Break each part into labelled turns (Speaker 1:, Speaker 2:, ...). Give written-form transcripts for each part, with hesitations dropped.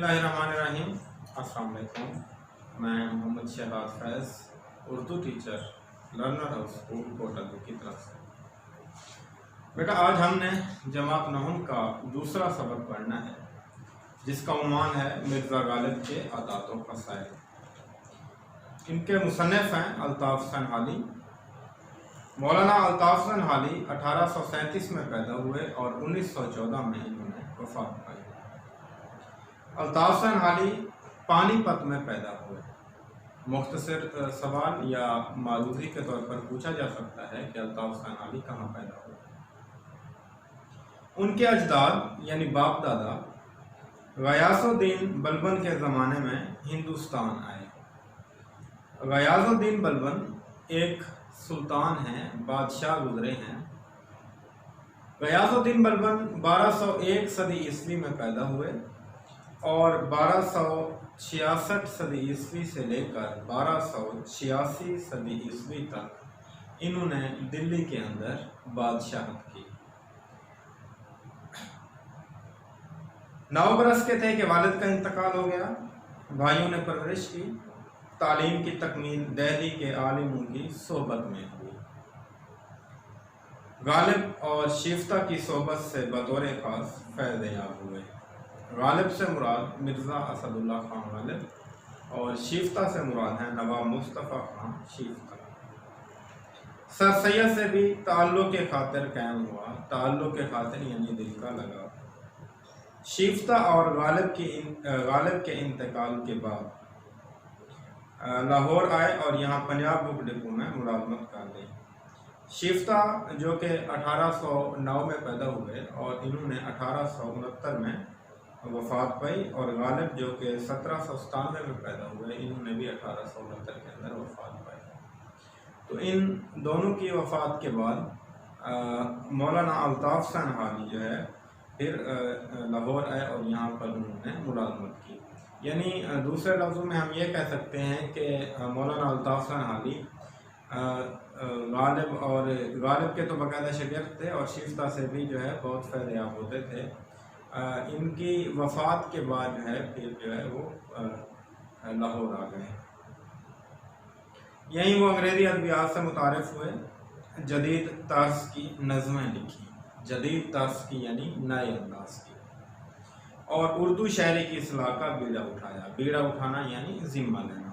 Speaker 1: बिस्मिल्लाहिर्रहमानिर्रहीम। अस्सलाम वालेकुम। मैं Mohammad Shahbaz Faiz, Urdu teacher, learner house school Kota की तरफ से। बेटा, आज हमने जमात नहम का दूसरा सबक पढ़ना है, जिसका उन्वान है मिर्ज़ा गालिब के आदात व फ़साइल। इनके मुसन्निफ़ हैं अल्ताफ़ सनहाली। मौलाना अल्ताफ़ सनहाली 1837 में पैदा हुए और 1914 में इन्होंने वफ़ात पाई। अल्ताफ़ सनहाली पानीपत में पैदा हुए। मुख्तसर सवाल या मारूज़ी के तौर पर पूछा जा सकता है कि अल्ताफ़ सनहाली कहाँ पैदा हुए। उनके अजदाद यानी बाप दादा गयासुद्दीन बलबन के ज़माने में हिंदुस्तान आए। गयासुद्दीन बलबन एक सुल्तान हैं, बादशाह गुजरे हैं। गयासुद्दीन बलबन 1201 सदी ईस्वी में पैदा हुए और 1266 सदी ईस्वी से लेकर 1286 सदी ईस्वी तक इन्होंने दिल्ली के अंदर बादशाहत की। 9 बरस के थे कि वालिद का इंतकाल हो गया। भाइयों ने परवरिश की। तालीम की तकमील दिल्ली के आलिमों की सोहबत में हुई। गालिब और शिफ्ता की सोहबत से बतौर खास फैज़ याब हुए। गालिब से मुराद मिर्ज़ा असदुल्ला खान गालिब और शिफ्ता से मुराद है नवाब मुस्तफ़ा खान शिफ्ता। सर सैयद से भी ताल्लुक़ के खातिर कायम हुआ। ताल्लुक़ के खातिर यानी दिल का लगा। शिफ्ता और गालिब के इंतकाल के बाद लाहौर आए और यहाँ पंजाब बुक डिपो में मुलाजमत कर ली। शिफ्ता जो कि 1809 में पैदा हुए और इन्होंने 1869 में वफ़ात पाई और गालिब जो कि 1797 में पैदा हुए, इन्होंने भी 1869 के अंदर वफ़ात पाई। तो इन दोनों की वफ़ात के बाद मौलाना अल्ताफ़ सनहाली जो है फिर लाहौर आए और यहाँ पर उन्होंने मुलाजमत की। यानी दूसरे लफ्ज़ों में हम ये कह सकते हैं कि मौलाना अल्ताफ़ सनहाली गालिब के तो बाकायदा शगिर्द थे और शिफ्ता से भी जो है बहुत फ़ैज़ याब होते थे। इनकी वफ़ात के बाद जो है फिर जो है वो लाहौर आ गए। यहीं वो अंग्रेज़ी अदबियात से मुतारिफ़ हुए। जदीद तर्ज़ की नज़में लिखी। जदीद तर्ज़ की यानी नए अंदाज़ की। और उर्दू शायरी की इस्लाह का बीड़ा उठाया। बीड़ा उठाना यानी ज़िम्मा लेना।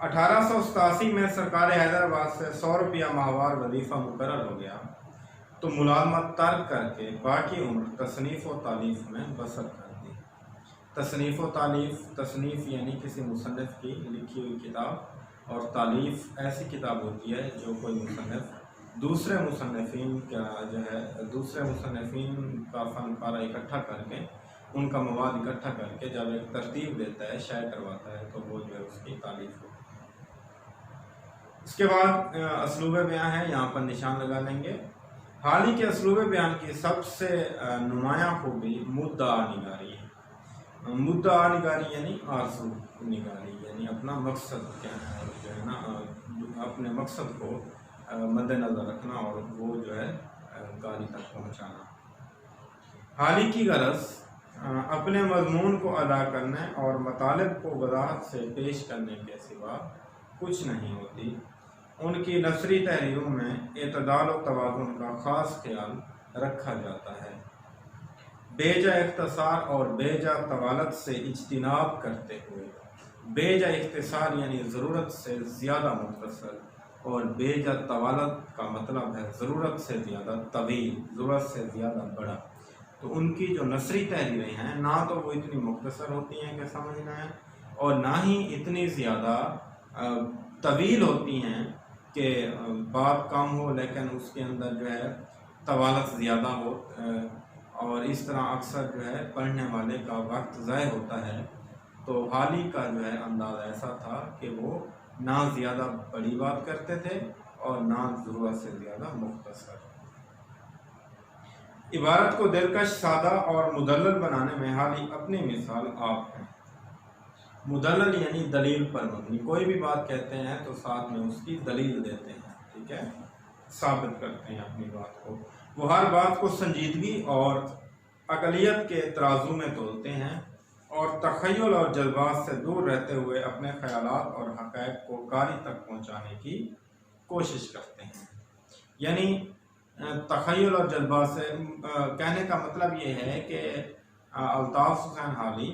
Speaker 1: 1887 में सरकार हैदराबाद से 100 रुपया माहवार वजीफ़ा मुकर्रर हो गया तो मुलाजमत तर्क करके बाकी उम्र तसनीफ़ व तालीफ़ में बसर कर दी। तसनीफ़ व तालीफ़, तसनीफ़ यानी किसी मुसन्निफ़ की लिखी हुई किताब और तालीफ़ ऐसी किताब होती है जो कोई मुसन्निफ़ दूसरे मुसन्निफ़ीन का फ़न पारा इकट्ठा करके उनका मवाद इकट्ठा करके जब एक तरतीब देता है, शाये करवाता है, तो वो जो है उसकी तालीफ़ होती है। इसके बाद असलूब बयान है, यहाँ पर निशान लगा लेंगे। हाल ही के असलूब बयान की सबसे नुमायाँ खूबी मुद्दा निगारी है। मुद्दा निगारी यानी आरज़ू निगारी, यानी अपना मकसद क्या है जो है ना, अपने मकसद को मद्देनज़र रखना और वो जो है कारी तक पहुँचाना। हाली की गरज अपने मज़मून को अदा करने और मतालिब को वज़ाहत से पेश करने के सिवा कुछ नहीं होती। उनकी नसरी तहरीरों में एतदाल व तवाज़ुन का ख़ास ख्याल रखा जाता है। बेजा इख्तिसार और बेजा तवालत से इज्तिनाब करते हुए, बेजा इख्तिसार यानी ज़रूरत से ज़्यादा मुख्तसर और बेजा तवालत का मतलब है ज़रूरत से ज़्यादा तवील, ज़रूरत से ज़्यादा बड़ा। तो उनकी जो नसरी तहरीरें हैं ना तो वो इतनी मुख्तसर होती हैं कि समझना है और ना ही इतनी ज़्यादा तवील होती हैं कि बात कम हो लेकिन उसके अंदर जो है तवालत ज़्यादा हो। और इस तरह अक्सर जो है पढ़ने वाले का वक्त ज़ाय होता है। तो हाली का जो है अंदाज़ ऐसा था कि वो ना ज़्यादा बड़ी बात करते थे और ना ज़रूरत से ज़्यादा मुख्तसर। इबारत को दिलकश, सादा और मुदल्लल बनाने में हाली अपनी मिसाल आप हैं। मुदल्लल यानी दलील पर मबनी। कोई भी बात कहते हैं तो साथ में उसकी दलील देते हैं, ठीक है, साबित करते हैं अपनी बात को। वो हर बात को संजीदगी और अक़लियत के तराजू में तोलते हैं और तख़य्युल और जज्बात से दूर रहते हुए अपने ख़यालात और हक़ाइक़ को कारी तक पहुँचाने की कोशिश करते हैं। यानी तख़य्युल और जज्बात से कहने का मतलब ये है कि अल्ताफ़ हुसैन हाली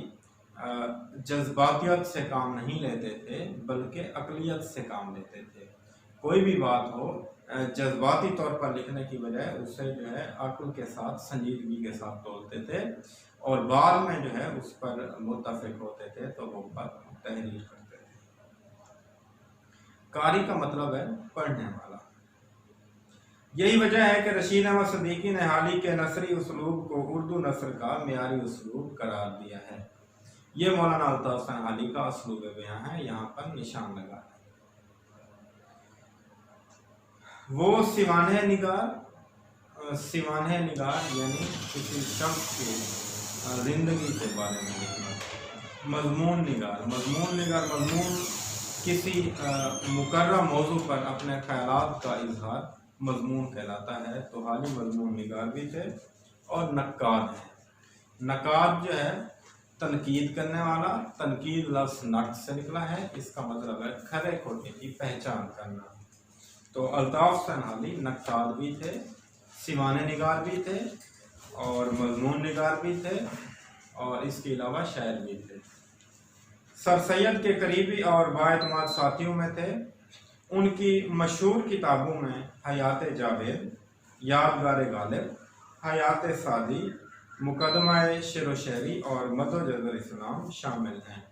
Speaker 1: जज्बातियत से काम नहीं लेते थे, बल्कि अक़लियत से काम लेते थे। कोई भी बात हो जज्बाती तौर पर लिखने की बजाय उसे जो है अक़ल के साथ, संजीदगी के साथ तोलते थे और बाद में जो है उस पर मुत्तफ़िक़ होते थे तो वो पर तहरीर करते थे। कारी का मतलब है पढ़ने वाला। यही वजह है कि रशीद अहमद सिद्दीकी ने हाली के नसरी उसलूब को उर्दू नस्र का मेयारी उसलूब करार दिया है। ये मौलाना अल्ताफ़ हुसैन हाली का उसलूब बयां है, यहाँ पर निशान लगा है। वो सिवाने निगार यानी किसी शख्स की जिंदगी के बारे में लिखना। मजमून निगार किसी मुकर्रर मौजू पर अपने ख्यालात का इजहार मजमून कहलाता है। तो हाली मजमून निगार भी थे और नक्काद है। नक्काद जो है तनकीद करने वाला, तनकीद लफ्ज़ नक्द से निकला है, इसका मतलब है खरे खोटे की पहचान करना। तो अल्ताफ़ हुसैन हाली नक्काद भी थे, सिवाने निगार भी थे और मजमून निगार भी थे और इसके अलावा शायर भी थे। सर सैयद के करीबी और बाएतमाद साथियों में थे। उनकी मशहूर किताबों में हयात जावेद, यादगार गालिब, हयात सादी, मुकदमा शेर व शायरी और मदो इस्लाम शामिल हैं।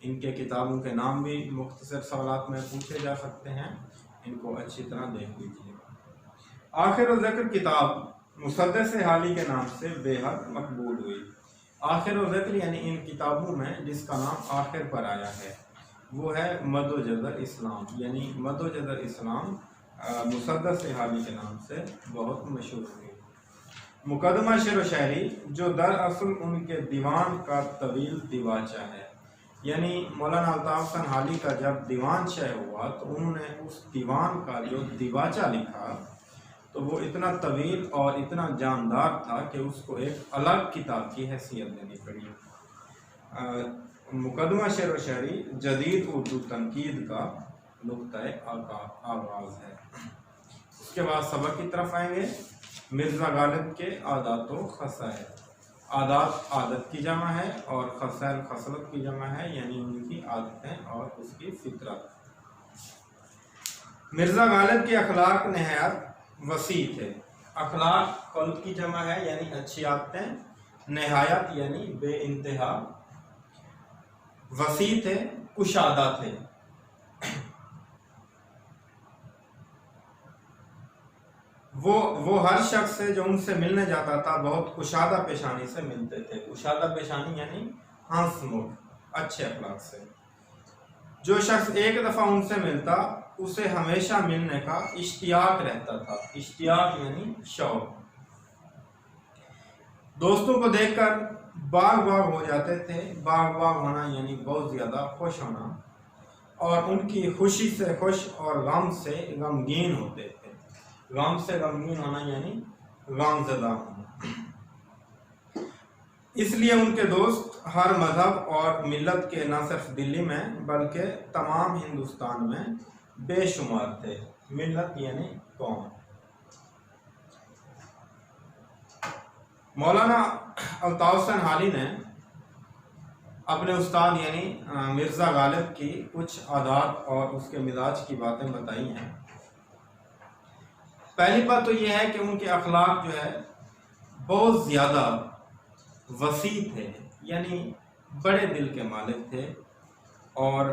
Speaker 1: इनके किताबों के नाम भी मुख्तसर सवालात में पूछे जा सकते हैं, इनको अच्छी तरह देख लीजिए। आखिर ज़िक्र किताब मुसद्दस हाली के नाम से बेहद मकबूल हुई। आखिर ज़िक्र यानी इन किताबों में जिसका नाम आखिर पर आया है वो है मदो इस्लाम, यानी मदो इस्लाम मुसद्दस हाली के नाम से बहुत मशहूर हुई। मुकदमा शेर व शायरी जो दरअसल उनके दीवान का तवील दिवाचा है, यानी मौलाना अल्ताफ़ हुसैन हाली का जब दीवान शय हुआ तो उन्होंने उस दीवान का जो दिवाचा लिखा तो वो इतना तवील और इतना जानदार था कि उसको एक अलग किताब की हैसियत देनी पड़ी। मुकदमा शेर व शायरी जदीद उर्दू तनकीद का नुक्ता आगाज़ है। उसके बाद सबक की तरफ आएंगे। मिर्ज़ा गालिब के आदात व खसाइल। आदात आदत की जमा है और खसाइल खसलत की जमा है, यानी उनकी आदतें और उसकी फितरत। मिर्ज़ा गालिब के अखलाक नहायत वसी थे। अखलाक कल्ब की जमा है, यानी अच्छी आदतें, नहायत यानी बे इंतहा, वसी थे, कुशादा थे। वो हर शख्स से जो उनसे मिलने जाता था बहुत कुशादा पेशानी से मिलते थे। कुशादा पेशानी यानी हंसमुख, अच्छे अखलाक से। जो शख्स एक दफ़ा उनसे मिलता उसे हमेशा मिलने का इश्तियाक रहता था। इश्तियाक यानी शौक। दोस्तों को देखकर बाग हो जाते थे। बाग होना यानी बहुत ज़्यादा खुश होना, और उनकी खुशी से खुश और गम से गमगीन होते थे। गम से गमगीन होना यानी गमज़दा होना। इसलिए उनके दोस्त हर मजहब और मिल्लत के न सिर्फ दिल्ली में बल्कि तमाम हिंदुस्तान में बेशुमार थे। मिल्लत यानी कौम। मौलाना अल्ताफ़ हुसैन हाली ने अपने उस्ताद यानी मिर्ज़ा गालिब की कुछ आदात और उसके मिजाज की बातें बताई हैं। पहली बात तो यह है कि उनके अखलाक जो है बहुत ज़्यादा वसी थे, यानी बड़े दिल के मालिक थे और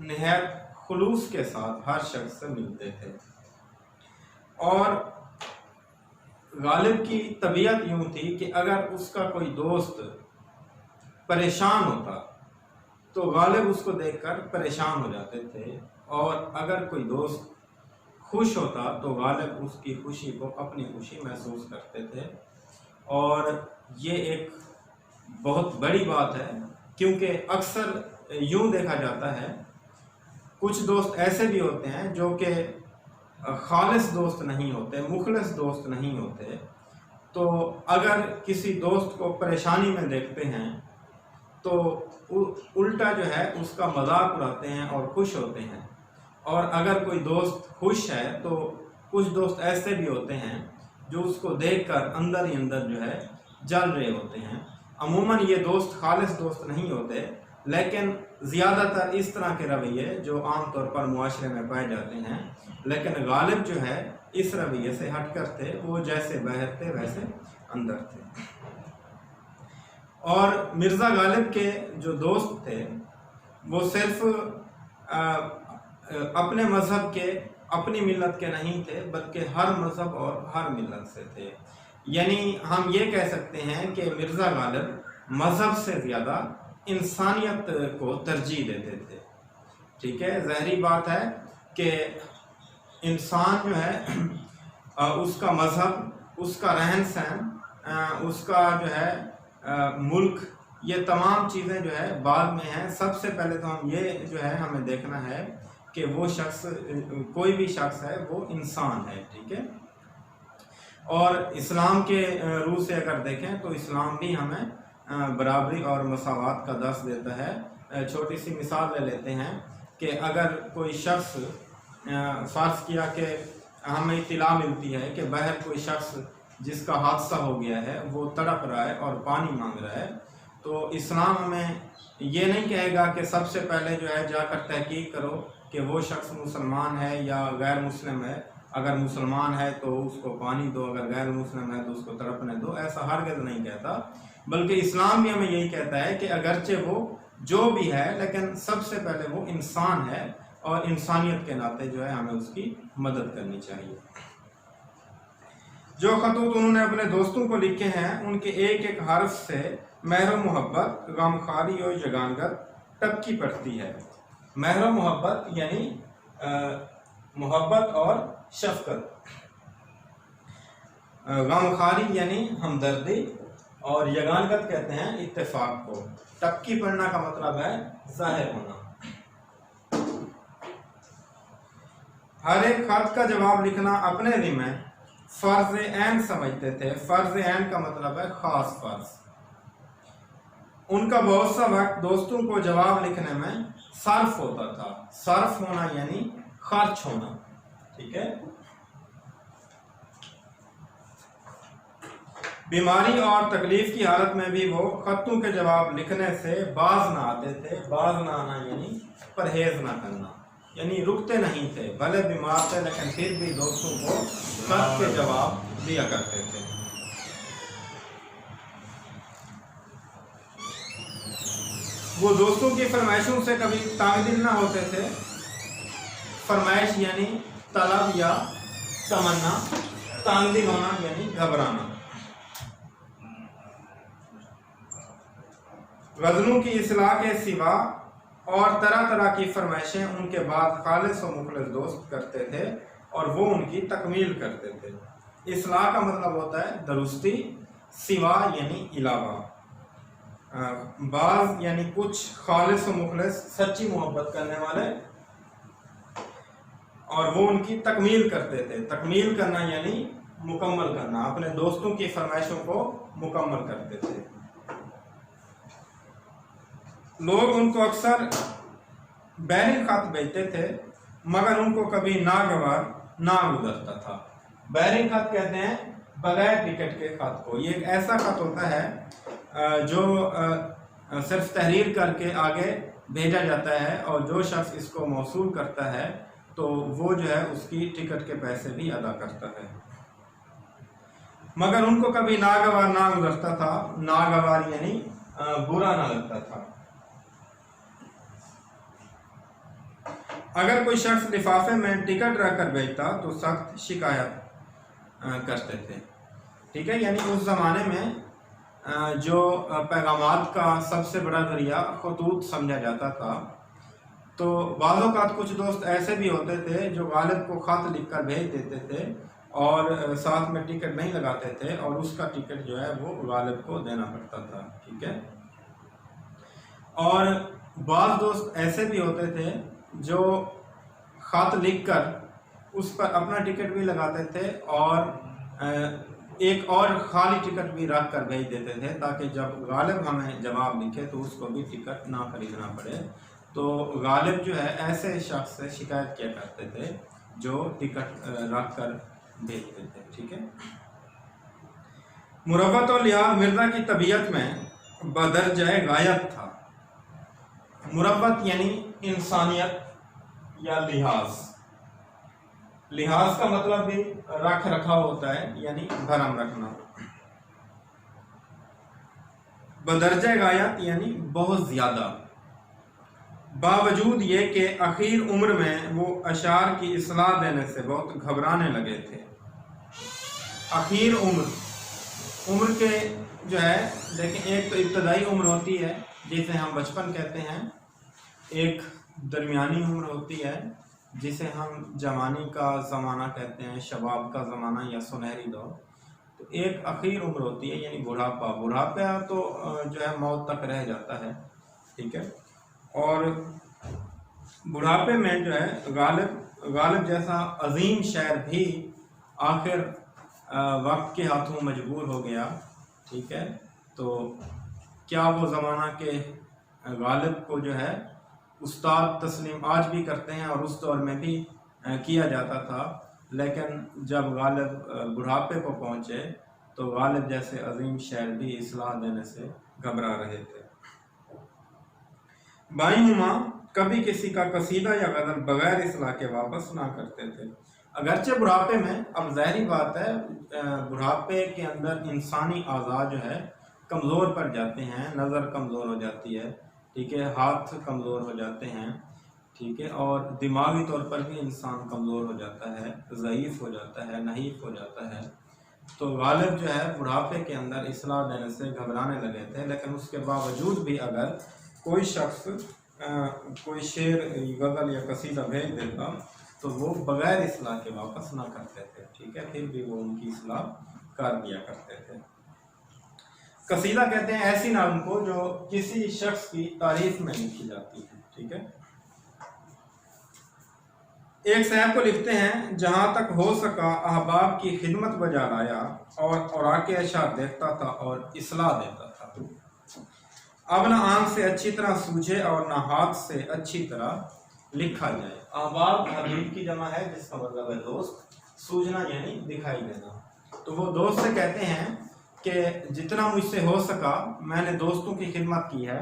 Speaker 1: निहायत खुलूस के साथ हर शख्स से मिलते थे। और गालिब की तबीयत यूँ थी कि अगर उसका कोई दोस्त परेशान होता तो गालिब उसको देखकर परेशान हो जाते थे, और अगर कोई दोस्त खुश होता तो गालिब उसकी खुशी को अपनी खुशी महसूस करते थे। और ये एक बहुत बड़ी बात है, क्योंकि अक्सर यूँ देखा जाता है कुछ दोस्त ऐसे भी होते हैं जो कि खालिस दोस्त नहीं होते, मुखलिस दोस्त नहीं होते। तो अगर किसी दोस्त को परेशानी में देखते हैं तो उल्टा जो है उसका मजाक उड़ाते हैं और खुश होते हैं। और अगर कोई दोस्त खुश है तो कुछ दोस्त ऐसे भी होते हैं जो उसको देखकर अंदर ही अंदर जो है जल रहे होते हैं। अमूमन ये दोस्त खालिस दोस्त नहीं होते, लेकिन ज़्यादातर इस तरह के रवैये जो आम तौर पर मुआशरे में पाए जाते हैं, लेकिन गालिब जो है इस रवैये से हटकर थे, वो जैसे बाहर थे वैसे अंदर थे। और मिर्ज़ा गालिब के जो दोस्त थे वो सिर्फ अपने मज़हब के, अपनी मिल्लत के नहीं थे, बल्कि हर मज़हब और हर मिल्लत से थे। यानी हम ये कह सकते हैं कि मिर्ज़ा गालिब मज़हब से ज़्यादा इंसानियत को तरजीह देते थे। ठीक है, ज़ाहिरी बात है कि इंसान जो है उसका मज़हब, उसका रहन सहन, उसका जो है मुल्क, ये तमाम चीज़ें जो है बाद में हैं। सबसे पहले तो हम ये जो है हमें देखना है कि वो शख्स, कोई भी शख्स है वो इंसान है। ठीक है, और इस्लाम के रूह से अगर देखें तो इस्लाम भी हमें बराबरी और मसावात का दर्स देता है। छोटी सी मिसाल ले लेते हैं कि अगर कोई शख्स, फ़र्ज़ किया कि हमें इत्तला मिलती है कि बाहर कोई शख्स जिसका हादसा हो गया है वो तड़प रहा है और पानी मांग रहा है, तो इस्लाम हमें ये नहीं कहेगा कि सबसे पहले जो है जाकर तहकीक करो कि वो शख्स मुसलमान है या गैर मुस्लिम है। अगर मुसलमान है तो उसको पानी दो, अगर गैर मुस्लिम है तो उसको तड़पने दो। ऐसा हरगिज़ नहीं कहता, बल्कि इस्लाम भी हमें यही कहता है कि अगरचे वो जो भी है, लेकिन सबसे पहले वो इंसान है और इंसानियत के नाते जो है हमें उसकी मदद करनी चाहिए। जो खतूत उन्होंने अपने दोस्तों को लिखे हैं, उनके एक एक हर्फ से महर मोहब्बत, गमखारी और यगानगत टपकी पड़ती है। महर मोहब्बत यानी मोहब्बत और शफकत, गमखारी यानी हमदर्दी, और यगानगत कहते हैं इत्तेफाक को। टपकी पड़ना का मतलब है जाहिर होना। हर एक खत का जवाब लिखना अपने ज़िम्मे फर्ज ऐन समझते थे। फर्ज ऐन का मतलब है खास फर्ज। उनका बहुत सा वक्त दोस्तों को जवाब लिखने में सर्फ होता था। सर्फ होना यानी खर्च होना। ठीक है, बीमारी और तकलीफ की हालत में भी वो खतों के जवाब लिखने से बाज ना आते थे। बाज ना आना यानी परहेज ना करना, यानी रुकते नहीं थे। भले बीमार थे लेकिन फिर भी दोस्तों को खत के जवाब दिया करते थे। वो दोस्तों की फरमाइशों से कभी तांगदिल ना होते थे। फरमाइश यानी तलब या तमन्ना, तांगदिल होना यानी घबराना। गज़लों की इस्लाह के सिवा और तरह तरह की फरमाइशें उनके बाद खालिस और मुखलिस दोस्त करते थे और वो उनकी तकमील करते थे। इस्लाह का मतलब होता है दुरुस्ती, सिवा यानी इलावा, बाज यानी कुछ, खालिस और मुखलिस सच्ची मोहब्बत करने वाले, और वो उनकी तकमील करते थे। तकमील करना यानी मुकम्मल करना, अपने दोस्तों की फरमाइशों को मुकम्मल करते थे। लोग उनको अक्सर बैरिंग खत भेजते थे, मगर उनको कभी नागवार ना गुजरता था। बैरिंग खत कहते हैं बगैर टिकट के खत को। ये एक ऐसा खत होता है जो सिर्फ तहरीर करके आगे भेजा जाता है, और जो शख्स इसको मौसूल करता है तो वो जो है उसकी टिकट के पैसे भी अदा करता है। मगर उनको कभी नागवार ना गुजरता था। नागवार यानी बुरा ना लगता था। अगर कोई शख्स लिफाफे में टिकट रखकर भेजता तो सख्त शिकायत करते थे। ठीक है, यानी उस ज़माने में जो पैगामात का सबसे बड़ा जरिया खतूत समझा जाता था, तो बाज़-औक़ात कुछ दोस्त ऐसे भी होते थे जो गालिब को ख़त लिखकर भेज देते थे और साथ में टिकट नहीं लगाते थे, और उसका टिकट जो है वो गालिब को देना पड़ता था। ठीक है, और बाज़ दोस्त ऐसे भी होते थे जो ख़त लिखकर उस पर अपना टिकट भी लगाते थे और एक और खाली टिकट भी रख कर भेज देते थे, ताकि जब गालिब हमें जवाब लिखे तो उसको भी टिकट ना खरीदना पड़े। तो गालिब जो है ऐसे शख्स से शिकायत किया करते थे जो टिकट रख कर भेजते थे। ठीक है। मुरव्वत और लिहाज मिर्ज़ा की तबीयत में बदरजाए गायब था। मुरव्वत यानी इंसानियत या लिहाज। लिहाज का मतलब भी रख रखाव होता है, यानी भरम रखना। बदरजा गायत यानी बहुत ज्यादा। बावजूद ये कि आखिर उम्र में वो अशार की इस्लाह देने से बहुत घबराने लगे थे। आखिर उम्र के जो है, देखें, एक तो इब्तदाई उम्र होती है जिसे हम बचपन कहते हैं, एक दरमियानी उम्र होती है जिसे हम जवानी का ज़माना कहते हैं, शबाब का ज़माना या सुनहरी दौर। तो एक आखिर उम्र होती है यानी बुढ़ापा। बुढ़ापा तो जो है मौत तक रह जाता है। ठीक है। और बुढ़ापे में जो है गालिब जैसा अजीम शायर भी आखिर वक्त के हाथों मजबूर हो गया। ठीक है। तो क्या वो ज़माना के गालिब को जो है उस्ताद तस्लीम आज भी करते हैं, और उस दौर में भी किया जाता था। लेकिन जब गालिब बुढ़ापे को पहुँचे तो गालिब जैसे अजीम शायर भी इस्लाह देने से घबरा रहे थे। बाईहुमा कभी किसी का कसीदा या गज़ल बगैर इस्लाह के वापस ना करते थे। अगरचे बुढ़ापे में, अब ज़ाहिरी बात है, बुढ़ापे के अंदर इंसानी आज़ा जो है कमज़ोर पड़ जाते हैं, नज़र कमज़ोर हो जाती है। ठीक है। हाथ कमज़ोर हो जाते हैं। ठीक है। और दिमागी तौर पर भी इंसान कमज़ोर हो जाता है, ज़ईफ़ हो जाता है, नहीफ़ हो जाता है। तो गालिब जो है बुढ़ापे के अंदर इस्लाह देने से घबराने लगे थे। लेकिन उसके बावजूद भी अगर कोई शख्स कोई शेर, गज़ल या कसीदा भेज देता तो वो बग़ैर इस्लाह के वापस ना करते थे। ठीक है। फिर भी वो उनकी इस्लाह कर दिया करते थे। कसीदा कहते हैं ऐसी नाम को जो किसी शख्स की तारीफ में लिखी जाती है। ठीक है। एक साहब को लिखते हैं, जहां तक हो सका अहबाब की खिदमत बजा लाया, और आके अशार देखता था और इस्लाह देता था। अब ना आंख से अच्छी तरह सूझे और ना हाथ से अच्छी तरह लिखा जाए। अहबाब हबीब की जमा है, जिसका मतलब है दोस्त। सूझना यानी दिखाई देना। तो वो दोस्त से कहते हैं कि जितना मुझसे हो सका मैंने दोस्तों की खिदमत की है,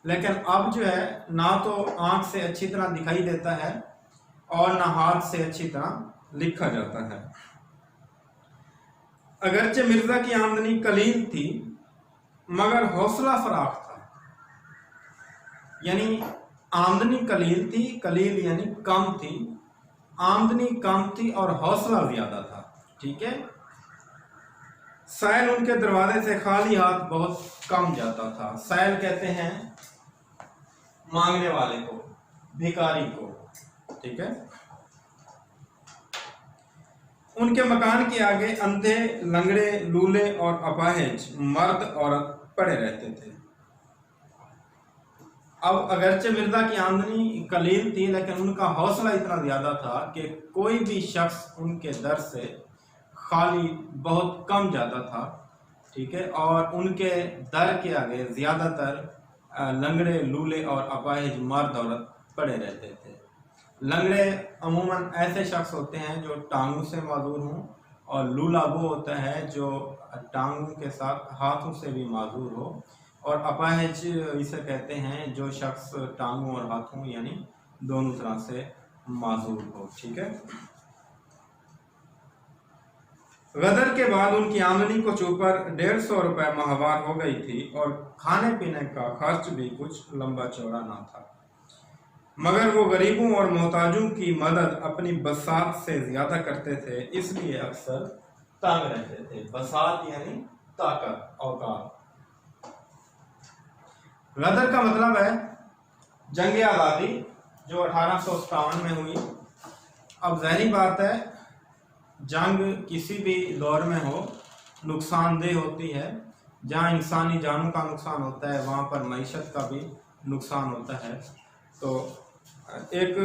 Speaker 1: लेकिन अब जो है ना तो आंख से अच्छी तरह दिखाई देता है और ना हाथ से अच्छी तरह लिखा जाता है। अगरचे मिर्जा की आमदनी कलील थी मगर हौसला फराख था। यानी आमदनी कलील थी, कलील यानी कम थी, आमदनी कम थी और हौसला ज्यादा था। ठीक है। सैल उनके दरवाजे से खाली हाथ बहुत कम जाता था। सैल कहते हैं मांगने वाले को, भिखारी को। ठीक है। उनके मकान के आगे अंधे, लंगड़े, लूले और अपाहिज मर्द औरत पड़े रहते थे। अब अगरचे मिर्जा की आमदनी कलील थी, लेकिन उनका हौसला इतना ज्यादा था कि कोई भी शख्स उनके दर से खाली बहुत कम जाता था। ठीक है। और उनके दर के आगे ज्यादातर लंगड़े, लूले और अपाहिज मर्द औरत पड़े रहते थे। लंगड़े अमूमन ऐसे शख्स होते हैं जो टांगों से माजूर हों, और लूला वो होता है जो टांगों के साथ हाथों से भी माजूर हो, और अपाहिज इसे कहते हैं जो शख्स टांगों और हाथों यानी दोनों तरह से माजूर हो। ठीक है। गदर के बाद उनकी आमदनी को ऊपर 150 रुपए माहवार हो गई थी, और खाने पीने का खर्च भी कुछ लंबा चौड़ा ना था। मगर वो गरीबों और मोहताजों की मदद अपनी बसात से ज्यादा करते थे, इसलिए अक्सर तंग रहते थे। बसात यानी ताकत, औकात। गदर का मतलब है जंग आज़ादी, जो 1857 में हुई। अब ज़ाहिरी बात है, जंग किसी भी दौर में हो नुकसानदेह होती है। जहाँ इंसानी जानों का नुकसान होता है वहाँ पर मईशत का भी नुकसान होता है। तो एक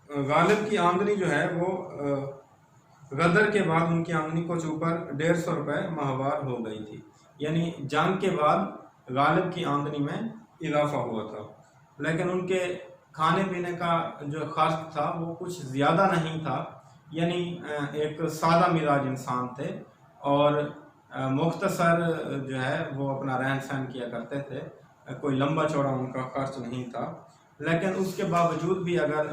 Speaker 1: गालिब की आमदनी जो है वो गदर के बाद उनकी आमदनी कुछ ऊपर 150 रुपये माहवार हो गई थी। यानी जंग के बाद गालिब की आमदनी में इजाफा हुआ था, लेकिन उनके खाने पीने का जो खर्च था वो कुछ ज़्यादा नहीं था। यानी एक सादा मिजाज इंसान थे और मुख्तसर जो है वो अपना रहन सहन किया करते थे, कोई लंबा चौड़ा उनका खर्च नहीं था। लेकिन उसके बावजूद भी अगर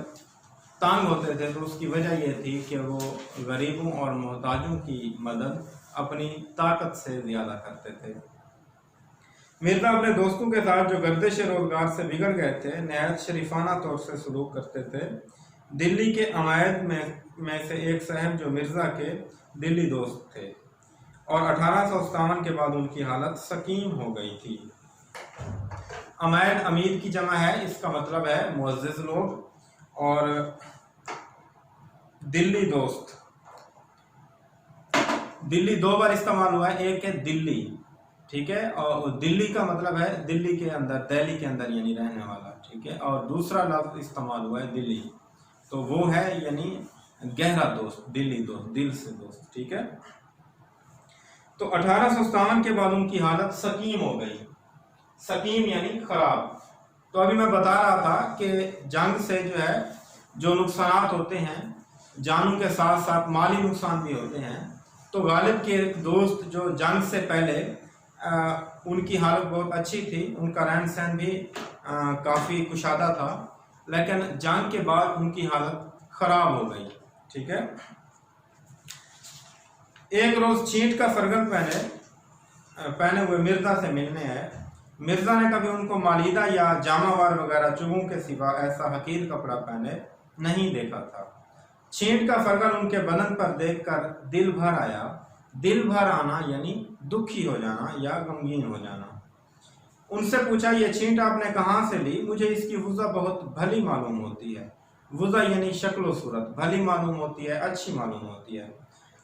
Speaker 1: तंग होते थे तो उसकी वजह ये थी कि वो गरीबों और मोहताजों की मदद अपनी ताकत से ज़्यादा करते थे। मिर्ज़ा अपने दोस्तों के साथ जो गर्दिश रोज़गार से बिगड़ गए थे, नहायत शरीफाना तौर से सलूक करते थे। दिल्ली के अमायद में से एक साहब जो मिर्ज़ा के दिल्ली दोस्त थे और 1857 के बाद उनकी हालत सकीम हो गई थी। अमायद अमीर की जमा है, इसका मतलब है मुअज़्ज़िज़ लोग, और दिल्ली दोस्त, दिल्ली दो बार इस्तेमाल हुआ है, एक है दिल्ली, ठीक है, और दिल्ली का मतलब है दिल्ली के अंदर, दिल्ली के अंदर यानी रहने वाला, ठीक है, और दूसरा लफ्ज़ इस्तेमाल हुआ है दिल्ली, तो वो है यानी गहरा दोस्त, दिल्ली दोस्त, दिल से दोस्त, ठीक है। तो 1857 के बाद उनकी हालत सकीम हो गई। सकीम यानी खराब। तो अभी मैं बता रहा था कि जंग से जो है जो नुकसान होते हैं, जानों के साथ साथ माली नुकसान भी होते हैं। तो गालिब के दोस्त जो जंग से पहले उनकी हालत बहुत अच्छी थी, उनका रहन सहन भी काफ़ी कुशादा था, लेकिन जंग के बाद उनकी हालत खराब हो गई, ठीक है। एक रोज छींट का सरगम पहने हुए मिर्जा से मिलने आए। मिर्जा ने कभी उनको मालीदा या जामावार वगैरह चुगों के सिवा ऐसा हकीर कपड़ा पहने नहीं देखा था। छींट का फरगल उनके बदन पर देखकर दिल भर आया। दिल भर आना यानी दुखी हो जाना या गमगीन हो जाना। उनसे पूछा, ये छींट आपने कहाँ से ली? मुझे इसकी वज़ह बहुत भली मालूम होती है। वज़ह यानी शक्ल सूरत, भली मालूम होती है, अच्छी मालूम होती है,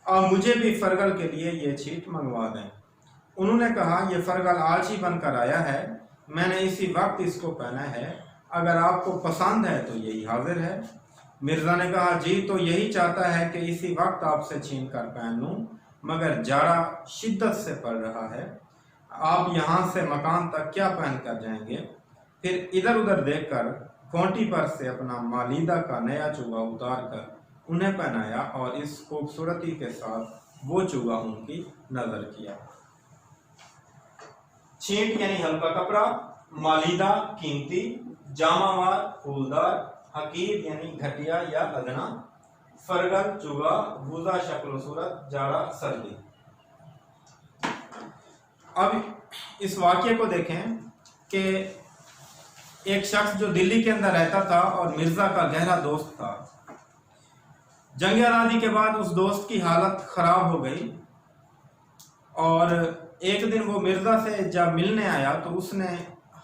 Speaker 1: और मुझे भी फरगल के लिए ये छींट मंगवा दें। उन्होंने कहा, यह फरगल आज ही बनकर आया है, मैंने इसी वक्त इसको पहना है, अगर आपको पसंद है तो यही हाजिर है। मिर्जा ने कहा, जी तो यही चाहता है कि इसी वक्त आपसे छीन कर पहन लूं, मगर जाड़ा शिद्दत से पड़ रहा है, आप यहाँ से मकान तक क्या पहन कर जाएंगे? फिर इधर उधर देखकर खोंटी पर से अपना मालीदा का नया चूगा उतार कर उन्हें पहनाया और इस खूबसूरती के साथ वो चूगा उनकी नजर किया। छींट यानी हल्का कपड़ा, मालीदा कीमती, जामावार फूलदार, हकीर यानी घटिया या अदना, फरगल चूगा, वूजा शक्ल सूरत, जाड़ा सर्दी। अब इस वाक्य को देखें कि एक शख्स जो दिल्ली के अंदर रहता था और मिर्जा का गहरा दोस्त था, जंग आज़ादी के बाद उस दोस्त की हालत खराब हो गई और एक दिन वो मिर्जा से जब मिलने आया तो उसने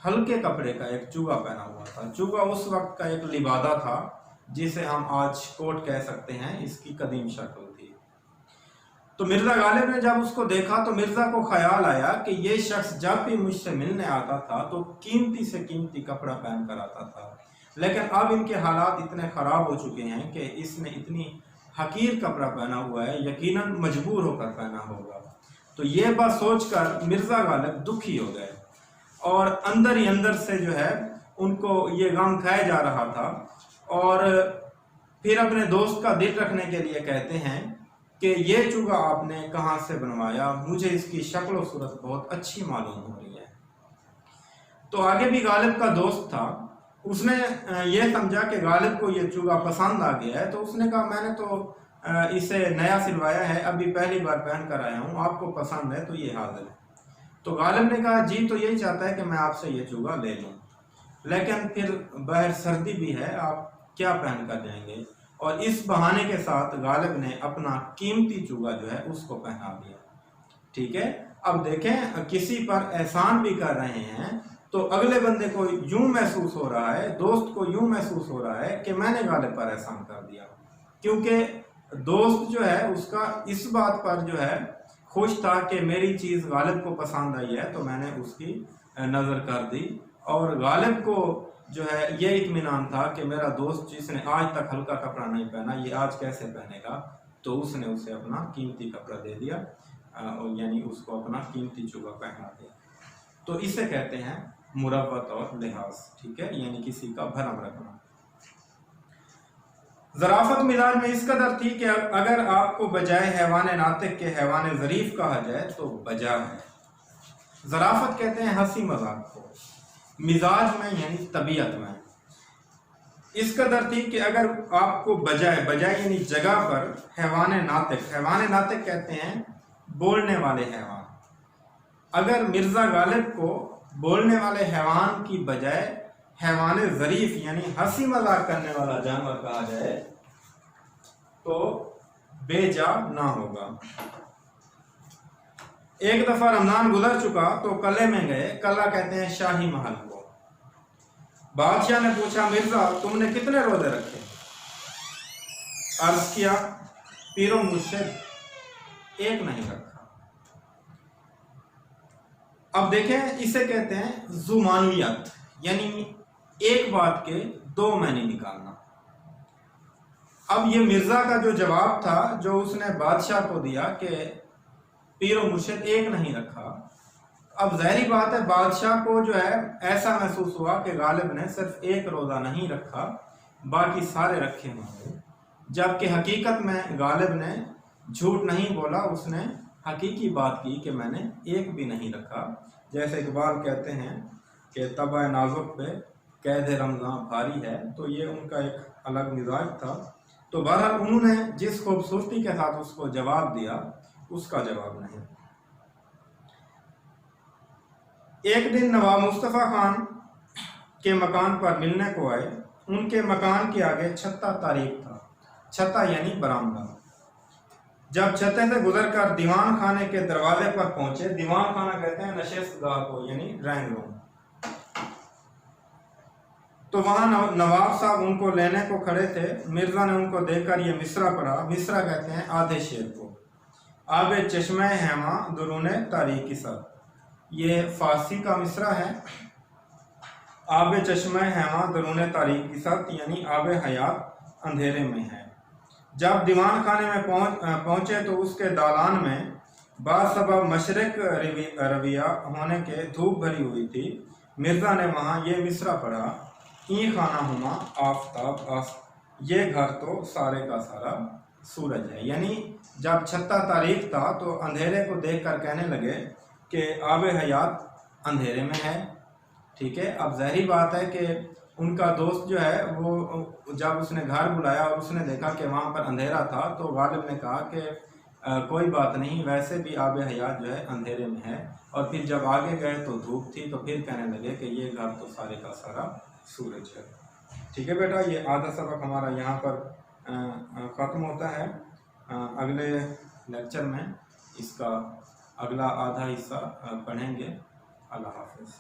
Speaker 1: हल्के कपड़े का एक चूगा पहना हुआ था। चूगा उस वक्त का एक लिबादा था जिसे हम आज कोट कह सकते हैं, इसकी कदीम शक्ल थी। तो मिर्जा गालिब ने जब उसको देखा तो मिर्जा को ख्याल आया कि ये शख्स जब भी मुझसे मिलने आता था तो कीमती से कीमती कपड़ा पहन कर आता था, लेकिन अब इनके हालात इतने खराब हो चुके हैं कि इसने इतनी हकीर कपड़ा पहना हुआ है, यकीनन मजबूर होकर पहना होगा। तो ये बात सोचकर मिर्जा गालिब दुखी हो गए और अंदर ही अंदर से जो है उनको ये गम खाया जा रहा था। और फिर अपने दोस्त का दिल रखने के लिए कहते हैं कि ये चूगा आपने कहाँ से बनवाया? मुझे इसकी शक्ल और सूरत बहुत अच्छी मालूम हो रही है। तो आगे भी गालिब का दोस्त था, उसने ये समझा कि गालिब को ये चूगा पसंद आ गया है, तो उसने कहा, मैंने तो इसे नया सिलवाया है, अभी पहली बार पहन कर आया हूँ, आपको पसंद है तो ये हाजिर है। तो गालिब ने कहा, जी तो यही चाहता है कि मैं आपसे ये चूगा ले लूँ, लेकिन फिर बाहर सर्दी भी है, आप क्या पहन कर जाएंगे? और इस बहाने के साथ गालिब ने अपना कीमती चूगा जो है उसको पहना दिया। ठीक है, अब देखें, किसी पर एहसान भी कर रहे हैं तो अगले बंदे को यूं महसूस हो रहा है, दोस्त को यूं महसूस हो रहा है कि मैंने गालिब पर एहसान कर दिया, क्योंकि दोस्त जो है उसका इस बात पर जो है खुश था कि मेरी चीज़ गालिब को पसंद आई है तो मैंने उसकी नज़र कर दी। और गालिब को जो है ये इत्मीनान था कि मेरा दोस्त जिसने आज तक हल्का कपड़ा नहीं पहना, ये आज कैसे पहनेगा। तो उसने उसे अपना कीमती कपड़ा दे दिया, और यानी उसको अपना कीमती जुबा पहना दिया। तो इसे कहते हैं मुरव्वत और लिहाज, ठीक है, यानी किसी का भरम रखना। ज़राफ़त मिजाज में इस कदर थी कि अगर आपको बजाय हैवान नातिक के हैवान ज़रीफ कहा जाए तो बजा है। ज़राफ़त कहते हैं हंसी मजाक को, मिजाज में यानी तबीयत में इस कदर थी कि अगर आपको बजाय यानी जगह पर हैवान नातिक कहते हैं बोलने वाले हैवान, अगर मिर्ज़ा गालिब को बोलने वाले हैवान की बजाय हैवान ज़रीफ यानी हंसी मजाक करने वाला जानवर कहा जाए तो बेजा ना होगा। एक दफा रमजान गुजर चुका तो कले में गए, कला कहते हैं शाही महल को। बादशाह ने पूछा, मिर्जा तुमने कितने रोजे रखे? अर्ज किया, पीरो मुर्शिद एक नहीं रखा। अब देखें, इसे कहते हैं जुमानियत, यानी एक बात के दो मायने निकालना। अब ये मिर्जा का जो जवाब था जो उसने बादशाह को दिया कि पीरो मुर्शिद एक नहीं रखा, अब ज़ाहिरी बात है बादशाह को जो है ऐसा महसूस हुआ कि गालिब ने सिर्फ एक रोज़ा नहीं रखा बाकी सारे रखे होंगे, जबकि हकीकत में गालिब ने झूठ नहीं बोला, उसने हकीकी बात की कि मैंने एक भी नहीं रखा। जैसे इकबाल कहते हैं कि तबा नाजुक पे कैद रमज़ान भारी है, तो ये उनका एक अलग मिजाज था। तो बहरहाल उन्होंने जिस खूबसूरती के साथ उसको जवाब दिया उसका जवाब नहीं। एक दिन नवाब मुस्तफ़ा खान के मकान पर मिलने को आए। उनके मकान के आगे छत्ता तारीख था, छत्ता यानी बरामदा। जब छत्ते से गुजरकर दीवान खाने के दरवाजे पर पहुंचे, दीवान खाना कहते हैं नशिस्तगाह को यानी ड्राइंग रूम, तो वहां नवाब साहब उनको लेने को खड़े थे। मिर्जा ने उनको देखकर ये मिसरा पढ़ा। मिसरा कहते हैं आधे शेर को, आबे चश्मे हैमा दुरूने तारीकी सब, ये फारसी का मिसरा है। आबे चश्मे हैमा दुरूने तारीकी सब यानी आबे हयात अंधेरे में है। जब दीवान खाने में पहुंचे तो उसके दालान में बासबब मशरक रविया होने के धूप भरी हुई थी। मिर्जा ने वहां ये मिसरा पढ़ा, ई खाना हुमा आफताब आस, ये घर तो सारे का सारा सूरज है। यानी जब छत्ता तारीख था तो अंधेरे को देखकर कहने लगे कि आबे हयात अंधेरे में है, ठीक है। अब ज़ाहिरी बात है कि उनका दोस्त जो है वो जब उसने घर बुलाया और उसने देखा कि वहाँ पर अंधेरा था तो गालिब ने कहा कि कोई बात नहीं, वैसे भी आबे हयात जो है अंधेरे में है। और फिर जब आगे गए तो धूप थी, तो फिर कहने लगे कि ये घर तो सारे का सारा सूरज है। ठीक है बेटा, ये आधा सबक हमारा यहाँ पर ख़त्म होता है। अगले लेक्चर में इसका अगला आधा हिस्सा पढ़ेंगे। अल्लाह हाफ़िज़।